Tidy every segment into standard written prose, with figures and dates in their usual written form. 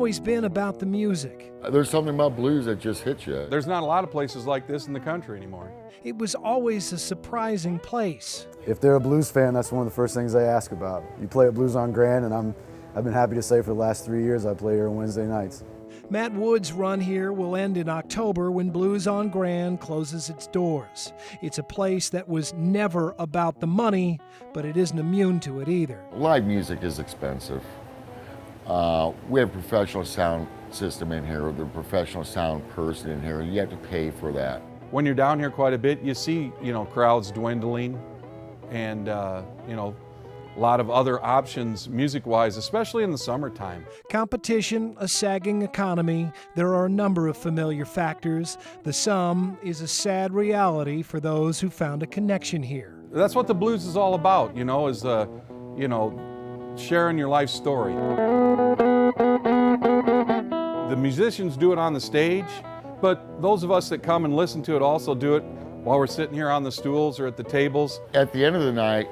always been about the music. There's something about blues that just hits you. There's not a lot of places like this in the country anymore. It was always a surprising place. If they're a blues fan, that's one of the first things they ask about. You play at Blues on Grand, and I've been happy to say for the last 3 years I play here on Wednesday nights. Matt Wood's run here will end in October when Blues on Grand closes its doors. It's a place that was never about the money, but it isn't immune to it either. Live music is expensive. We have a professional sound system in here, with a professional sound person in here, and you have to pay for that. When you're down here quite a bit, you see, crowds dwindling and, a lot of other options music-wise, especially in the summertime. Competition, a sagging economy, there are a number of familiar factors. The sum is a sad reality for those who found a connection here. That's what the blues is all about, is sharing your life story. The musicians do it on the stage, but those of us that come and listen to it also do it while we're sitting here on the stools or at the tables. At the end of the night,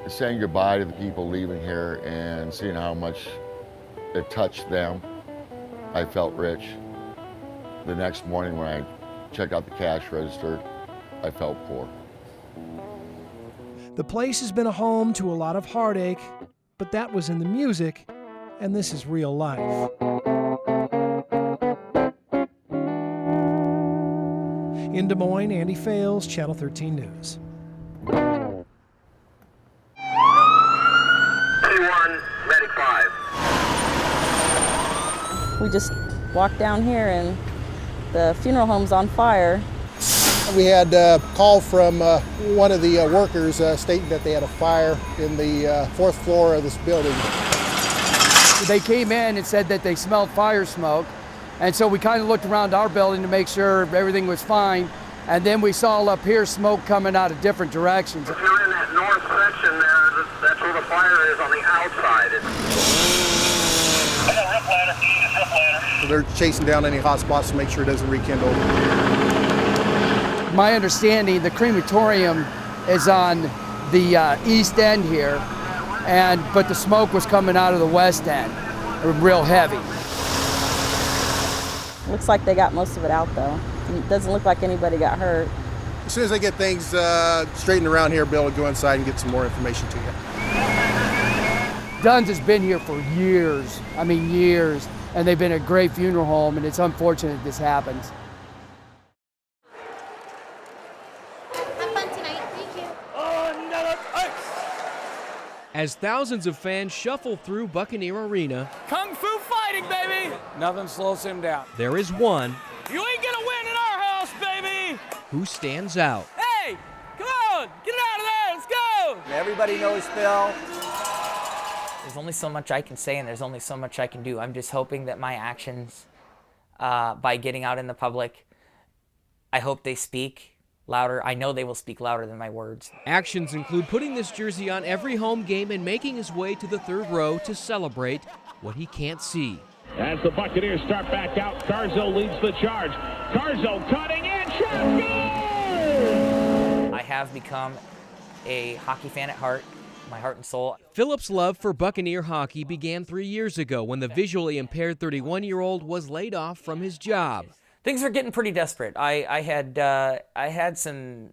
saying goodbye to the people leaving here and seeing how much it touched them, I felt rich. The next morning when I checked out the cash register, I felt poor. The place has been a home to a lot of heartache, but that was in the music, and this is real life. In Des Moines, Andy Fales, Channel 13 News. We just walked down here and the funeral home's on fire. We had a call from one of the workers stating that they had a fire in the fourth floor of this building. They came in and said that they smelled fire smoke, and so we kind of looked around our building to make sure everything was fine, and then we saw up here smoke coming out of different directions. If you're in that north section there, that's where the fire is on the outside. So they're chasing down any hot spots to make sure it doesn't rekindle. My understanding, the crematorium is on the east end here, but the smoke was coming out of the west end, real heavy. Looks like they got most of it out though. It doesn't look like anybody got hurt. As soon as I get things straightened around here, I'll be able to go inside and get some more information to you. Dunn's has been here for years, years, and they've been a great funeral home, and it's unfortunate this happens. Have fun tonight, thank you. As thousands of fans shuffle through Buccaneer Arena, Kung Fu fighting, baby! Nothing slows him down. there is one You ain't gonna win in our house, baby! who stands out. Hey, come on, get out of there, let's go! Everybody knows Phil. There's only so much I can say and there's only so much I can do. I'm just hoping that my actions, by getting out in the public, I hope they speak louder. I know they will speak louder than my words. Actions include putting this jersey on every home game and making his way to the third row to celebrate what he can't see. As the Buccaneers start back out, Carzo leads the charge. Carzo cutting in, shot, good! I have become a hockey fan at heart, my heart and soul. Philip's love for Buccaneer hockey began 3 years ago when the visually impaired 31-year-old was laid off from his job. Things were getting pretty desperate. I had some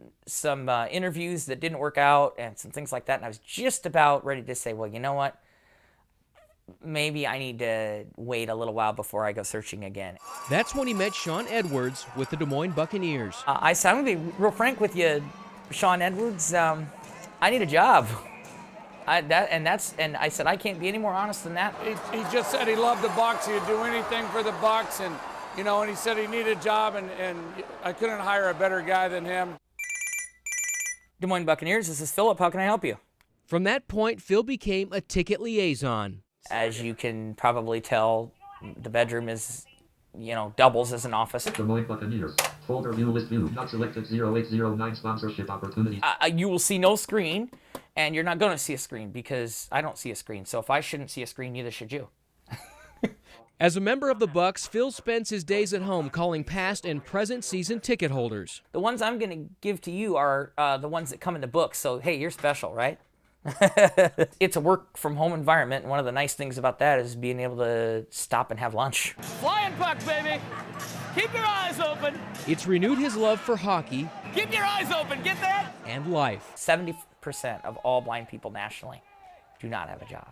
interviews that didn't work out and some things like that, and I was just about ready to say, well, you know what? Maybe I need to wait a little while before I go searching again. That's when he met Sean Edwards with the Des Moines Buccaneers. I'm going to be real frank with you, Sean Edwards. I need a job. And I said I can't be any more honest than that. He just said he loved the Bucs. He'd do anything for the Bucs, and he said he needed a job, and I couldn't hire a better guy than him. Des Moines Buccaneers, this is Philip. How can I help you? From that point, Phil became a ticket liaison. As you can probably tell, the bedroom is, doubles as an office. Des Moines Buccaneers. Folder view list view. Not selected 0809 sponsorship opportunity. You will see no screen, and you're not going to see a screen because I don't see a screen. So if I shouldn't see a screen, neither should you. As a member of the Bucs, Phil spends his days at home calling past and present season ticket holders. The ones I'm going to give to you are the ones that come in the book. So, hey, you're special, right? It's a work from home environment, and one of the nice things about that is being able to stop and have lunch. Flying puck, baby. Keep your eyes open. It's renewed his love for hockey. Keep your eyes open. Get that? And life. 70% of all blind people nationally do not have a job.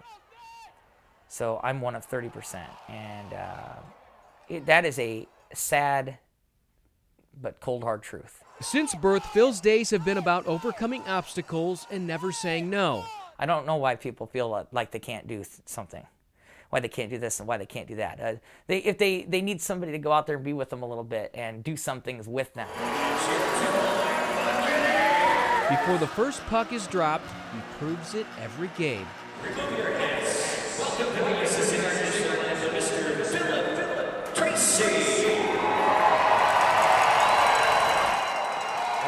So I'm one of 30%. And that is a sad but cold, hard truth. Since birth, Phil's days have been about overcoming obstacles and never saying no. I don't know why people feel like they can't do something, why they can't do this and why they can't do that. If they need somebody to go out there and be with them a little bit and do some things with them. Before the first puck is dropped, he proves it every game. Remove your hands. Welcome to the assistant architect of Mr. Philip Tracy.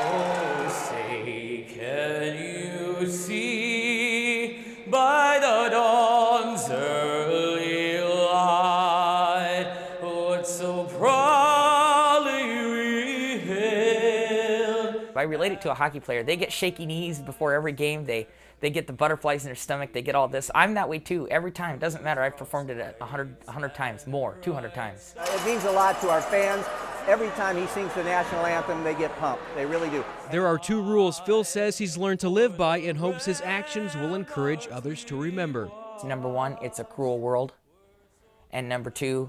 Oh, say, can you see by the dawn's early light what so proudly we hailed? I relate it to a hockey player. They get shaky knees before every game. They get the butterflies in their stomach. They get all this. I'm that way too. Every time. Doesn't matter. I've performed it 100 times more, 200 times. It means a lot to our fans. Every time he sings the national anthem, they get pumped. They really do. There are 2 rules Phil says he's learned to live by and hopes his actions will encourage others to remember. Number 1, it's a cruel world. And number 2,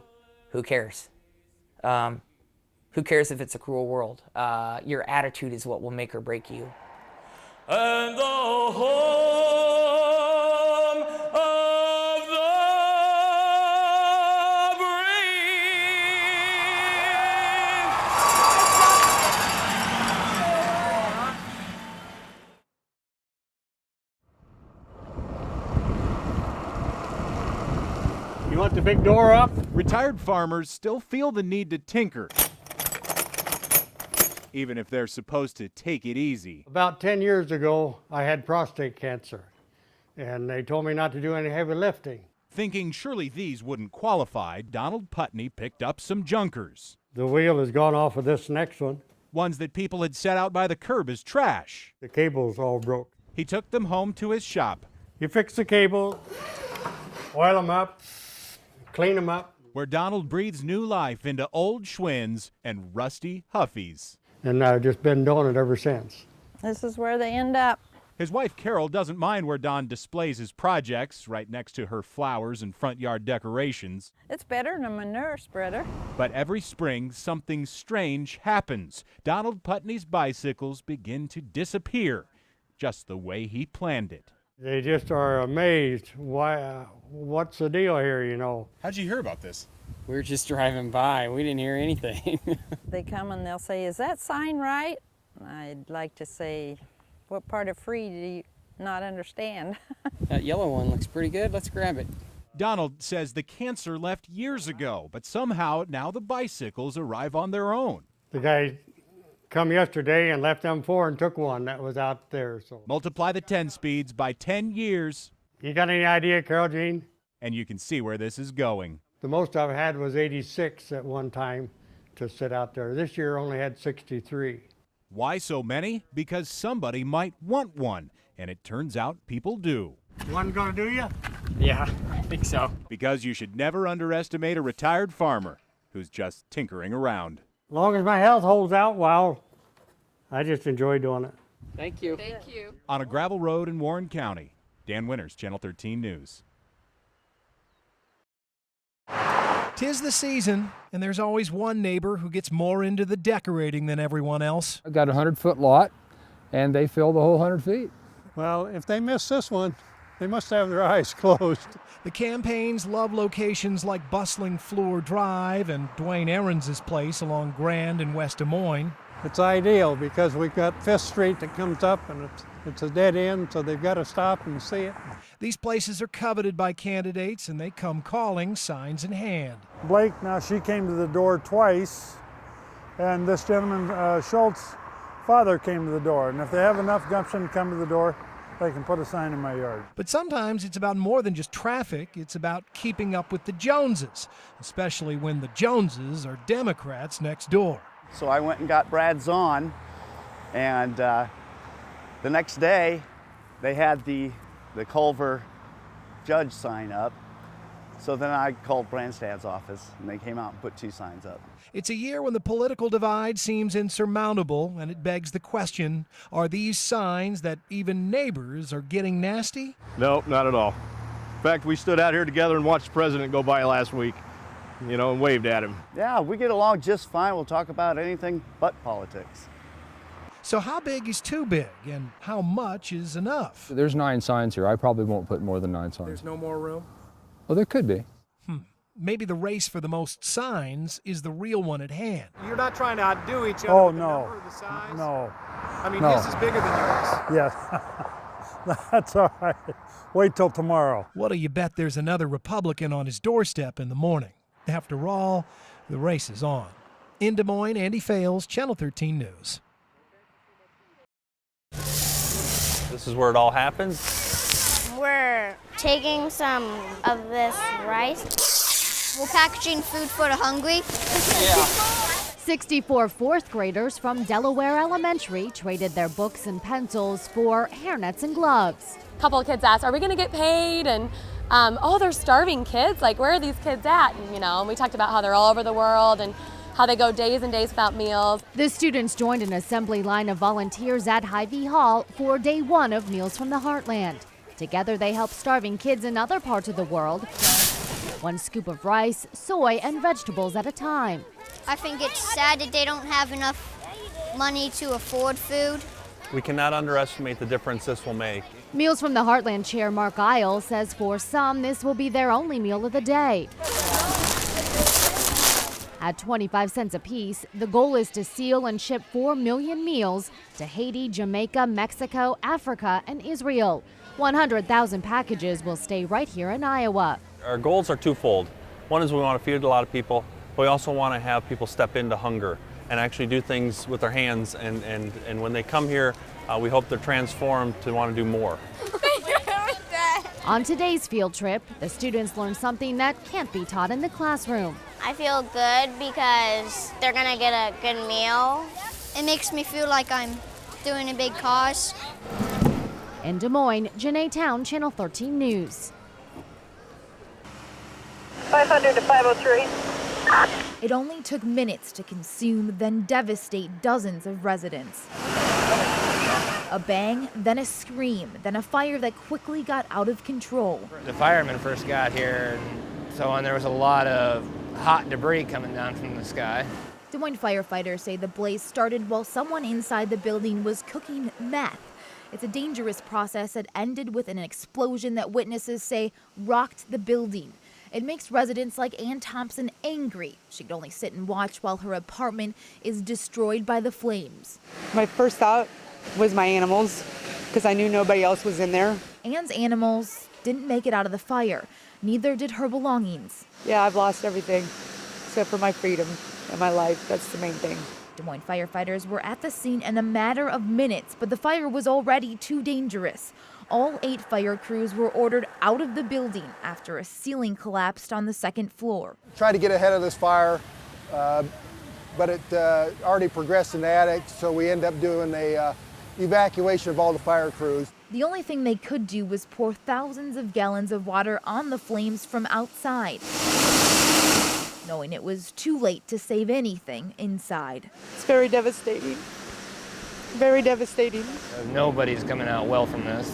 who cares? Who cares if it's a cruel world? Your attitude is what will make or break you. And the home of the You want the big door up? Retired farmers still feel the need to tinker, even if they're supposed to take it easy. About 10 years ago, I had prostate cancer, and they told me not to do any heavy lifting. Thinking surely these wouldn't qualify, Donald Putney picked up some junkers. The wheel has gone off of this next one. Ones that people had set out by the curb as trash. The cable's all broke. He took them home to his shop. You fix the cable, oil them up, clean them up. Where Donald breathes new life into old Schwinn's and rusty Huffies. And I've just been doing it ever since. This is where they end up. His wife Carol doesn't mind where Don displays his projects, right next to her flowers and front yard decorations. It's better than a manure spreader. But every spring, something strange happens. Donald Putney's bicycles begin to disappear, just the way he planned it. They just are amazed. Why? What's the deal here, you know? How'd you hear about this? We were just driving by. We didn't hear anything. They come and they'll say, "Is that sign right?" I'd like to say, "What part of free do you not understand?" That yellow one looks pretty good. Let's grab it. Donald says the cancer left years ago, but somehow now the bicycles arrive on their own. The guy come yesterday and left them 4 and took one that was out there. So multiply the 10 speeds by 10 years. You got any idea, Carol Jean? And you can see where this is going. The most I've had was 86 at one time to sit out there. This year only had 63. Why so many? Because somebody might want one, and it turns out people do. One gonna do you? Yeah, I think so. Because you should never underestimate a retired farmer who's just tinkering around. As long as my health holds out, well, I just enjoy doing it. Thank you. Thank you. On a gravel road in Warren County, Dan Winters, Channel 13 News. 'Tis the season, and there's always one neighbor who gets more into the decorating than everyone else. I've got a 100-foot lot, and they fill the whole 100 feet. Well, if they miss this one, they must have their eyes closed. The campaigns love locations like bustling Fleur Drive and Dwayne Aarons' place along Grand and West Des Moines. It's ideal because we've got 5th Street that comes up, and it's a dead end, so they've got to stop and see it. These places are coveted by candidates, and they come calling, signs in hand. Blake, now she came to the door twice, and this gentleman, Schultz, father came to the door. And if they have enough gumption to come to the door, they can put a sign in my yard. But sometimes it's about more than just traffic. It's about keeping up with the Joneses, especially when the Joneses are Democrats next door. So I went and got Brad Zahn, and the next day they had the the Culver judge sign up. So then I called Brandstad's office, and they came out and put 2 signs up. It's a year when the political divide seems insurmountable, and it begs the question, are these signs that even neighbors are getting nasty? Nope, not at all. In fact, we stood out here together and watched the president go by last week, and waved at him. Yeah, we get along just fine. We'll talk about anything but politics. So how big is too big, and how much is enough? There's 9 signs here. I probably won't put more than 9 signs. There's no more room? Oh, there could be. Maybe the race for the most signs is the real one at hand. You're not trying to outdo each other Oh, with the no. number or the size? No. I mean, No. his is bigger than yours. Yes. That's all right. Wait till tomorrow. What'll you bet there's another Republican on his doorstep in the morning? After all, the race is on. In Des Moines, Andy Fales, Channel 13 News. This is where it all happens. We're taking some of this rice. We're packaging food for the hungry. 64 fourth graders from Delaware Elementary traded their books and pencils for hairnets and gloves. A couple of kids asked, are we going to get paid? And oh, they're starving kids. Like, where are these kids at? And we talked about how they're all over the world and how they go days and days without meals. The students joined an assembly line of volunteers at Hy-Vee Hall for day 1 of Meals from the Heartland. Together, they help starving kids in other parts of the world, 1 scoop of rice, soy, and vegetables at a time. I think it's sad that they don't have enough money to afford food. We cannot underestimate the difference this will make. Meals from the Heartland Chair Mark Isle says for some, this will be their only meal of the day. At 25 cents apiece, the goal is to seal and ship 4 million meals to Haiti, Jamaica, Mexico, Africa, and Israel. 100,000 packages will stay right here in Iowa. Our goals are twofold. One is we want to feed a lot of people, but we also want to have people step into hunger and actually do things with their hands. And when they come here, we hope they're transformed to want to do more. On today's field trip, the students learn something that can't be taught in the classroom. I feel good because they're gonna get a good meal. It makes me feel like I'm doing a big cause. In Des Moines, Janae Town, Channel 13 News. 500 to 503. It only took minutes to consume, then devastate dozens of residents. A bang, then a scream, then a fire that quickly got out of control. The firemen first got here, and so on, there was a lot of hot debris coming down from the sky. Des Moines firefighters say the blaze started while someone inside the building was cooking meth. It's a dangerous process that ended with an explosion that witnesses say rocked the building. It makes residents like Ann Thompson angry. She could only sit and watch while her apartment is destroyed by the flames. My first thought was my animals, because I knew nobody else was in there. Ann's animals didn't make it out of the fire. Neither did her belongings. Yeah, I've lost everything except for my freedom and my life. That's the main thing. Des Moines firefighters were at the scene in a matter of minutes, but the fire was already too dangerous. All 8 fire crews were ordered out of the building after a ceiling collapsed on the 2nd floor. Tried to get ahead of this fire, but it already progressed in the attic, so we ended up doing a evacuation of all the fire crews. The only thing they could do was pour thousands of gallons of water on the flames from outside, knowing it was too late to save anything inside. It's very devastating. Very devastating. Nobody's coming out well from this.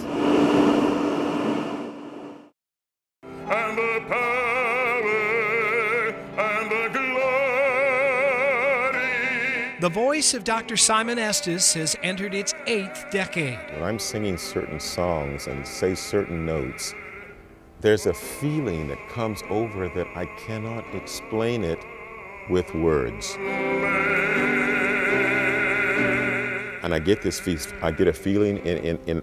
And the power and the glory. The voice of Dr. Simon Estes has entered its 8th decade. When I'm singing certain songs and say certain notes, there's a feeling that comes over that I cannot explain it with words. And I get this I get a feeling in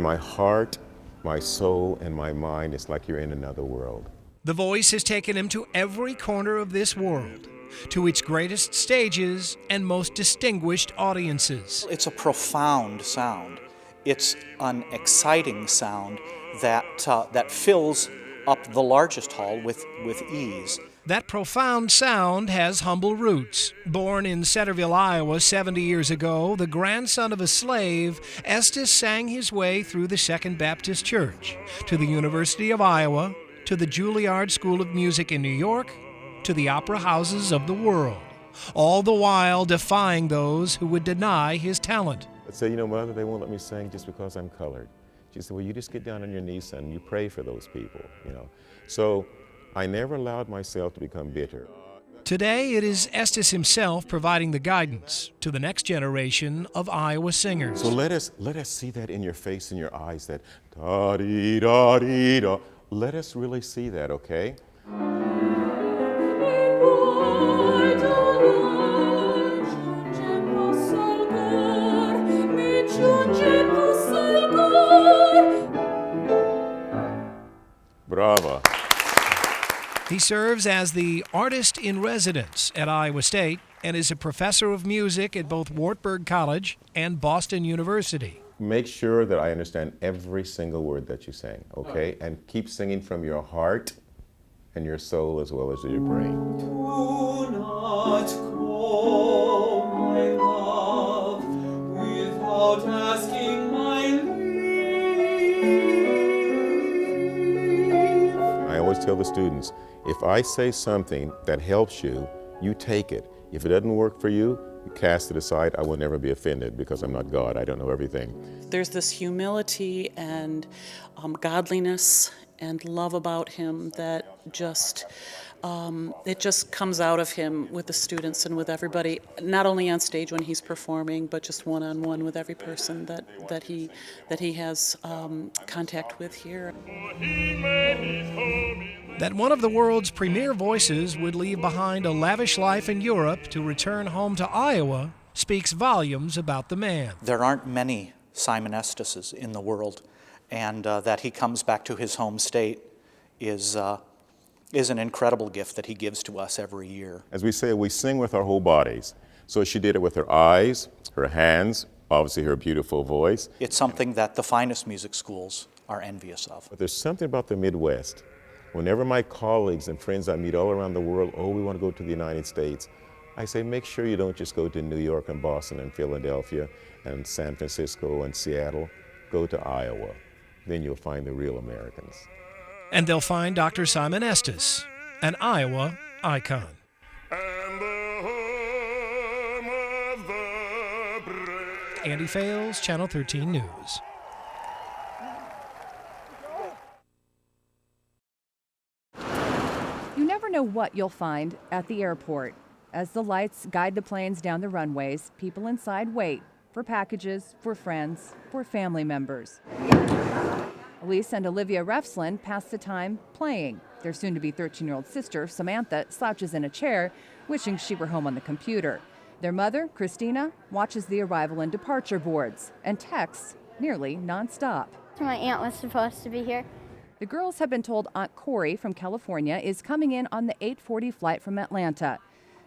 my heart, my soul, and my mind. It's like you're in another world. The voice has taken him to every corner of this world, to its greatest stages and most distinguished audiences. It's a profound sound. It's an exciting sound that fills up the largest hall with ease. That profound sound has humble roots. Born in Centerville, Iowa 70 years ago, the grandson of a slave, Estes sang his way through the Second Baptist Church, to the University of Iowa, to the Juilliard School of Music in New York, to the opera houses of the world, all the while defying those who would deny his talent. I'd say, you know, Mother, they won't let me sing just because I'm colored. She said, well, you just get down on your knees, son, and you pray for those people, you know. So I never allowed myself to become bitter. Today, it is Estes himself providing the guidance to the next generation of Iowa singers. So let us see that in your face and your eyes, that da-dee-da-dee-da. Let us really see that, okay? Brava. He serves as the artist in residence at Iowa State and is a professor of music at both Wartburg College and Boston University. Make sure that I understand every single word that you sing, okay? And keep singing from your heart and your soul as well as your brain. Do not call my love without asking my leave. I always tell the students, if I say something that helps you, you take it. If it doesn't work for you, you cast it aside. I will never be offended because I'm not God. I don't know everything. There's this humility and godliness and love about him that just, it just comes out of him with the students and with everybody, not only on stage when he's performing, but just one-on-one with every person that he has contact with here. That one of the world's premier voices would leave behind a lavish life in Europe to return home to Iowa speaks volumes about the man. There aren't many Simon Esteses in the world, and that he comes back to his home state is an incredible gift that he gives to us every year. As we say, we sing with our whole bodies. So she did it with her eyes, her hands, obviously her beautiful voice. It's something that the finest music schools are envious of. But there's something about the Midwest. Whenever my colleagues and friends I meet all around the world, oh, we want to go to the United States, I say, make sure you don't just go to New York and Boston and Philadelphia and San Francisco and Seattle. Go to Iowa. Then you'll find the real Americans. And they'll find Dr. Simon Estes, an Iowa icon. Andy Fales, Channel 13 News. You never know what you'll find at the airport. As the lights guide the planes down the runways, people inside wait for packages, for friends, for family members. Elise and Olivia Refslin pass the time playing. Their soon-to-be 13-year-old sister, Samantha, slouches in a chair, wishing she were home on the computer. Their mother, Christina, watches the arrival and departure boards and texts nearly nonstop. My aunt was supposed to be here. The girls have been told Aunt Corey from California is coming in on the 8:40 flight from Atlanta.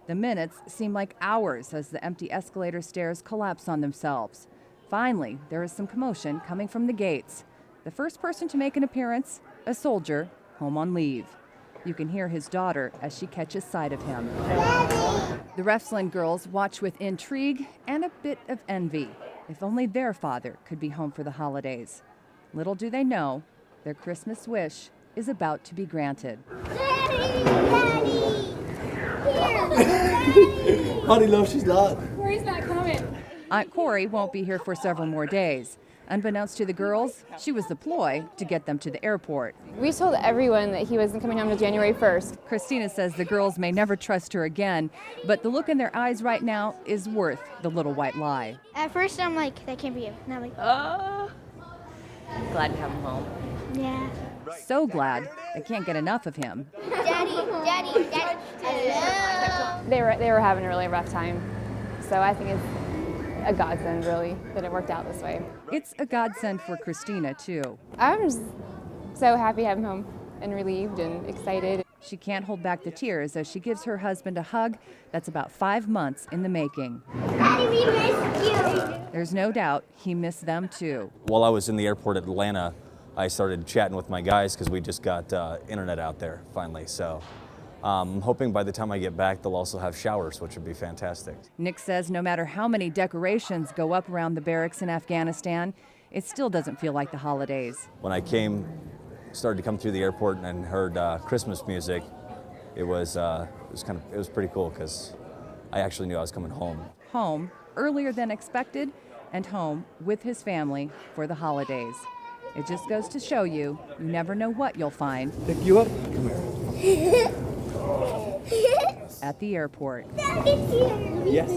The minutes seem like hours as the empty escalator stairs collapse on themselves. Finally, there is some commotion coming from the gates. The first person to make an appearance, a soldier, home on leave. You can hear his daughter as she catches sight of him. The Refslin girls watch with intrigue and a bit of envy. If only their father could be home for the holidays. Little do they know, their Christmas wish is about to be granted. Honey, no, she's not. Where's that coming? Aunt Corey won't be here for several more days. Unbeknownst to the girls, she was the ploy to get them to the airport. We told everyone that he wasn't coming home until January 1st. Christina says the girls may never trust her again, but the look in their eyes right now is worth the little white lie. At first I'm like, that can't be you. And I'm like, Glad to have him home. yeah. So glad they can't get enough of him. Daddy. They were having a really rough time, so I think it's a godsend, really, that it worked out this way. It's a godsend for Christina, too. I'm just so happy to have him home and relieved and excited. She can't hold back the tears as she gives her husband a hug that's about 5 months in the making. Daddy, we missed you. There's no doubt he missed them, too. While I was in the airport at Atlanta, I started chatting with my guys because we just got internet out there finally. So I'm hoping by the time I get back, they'll also have showers, which would be fantastic. Nick says no matter how many decorations go up around the barracks in Afghanistan, it still doesn't feel like the holidays. When I started to come through the airport and heard Christmas music, it was pretty cool because I actually knew I was coming home. Home earlier than expected, and home with his family for the holidays. It just goes to show you never know what you'll find. Pick you up? Come here. At the airport. Yes.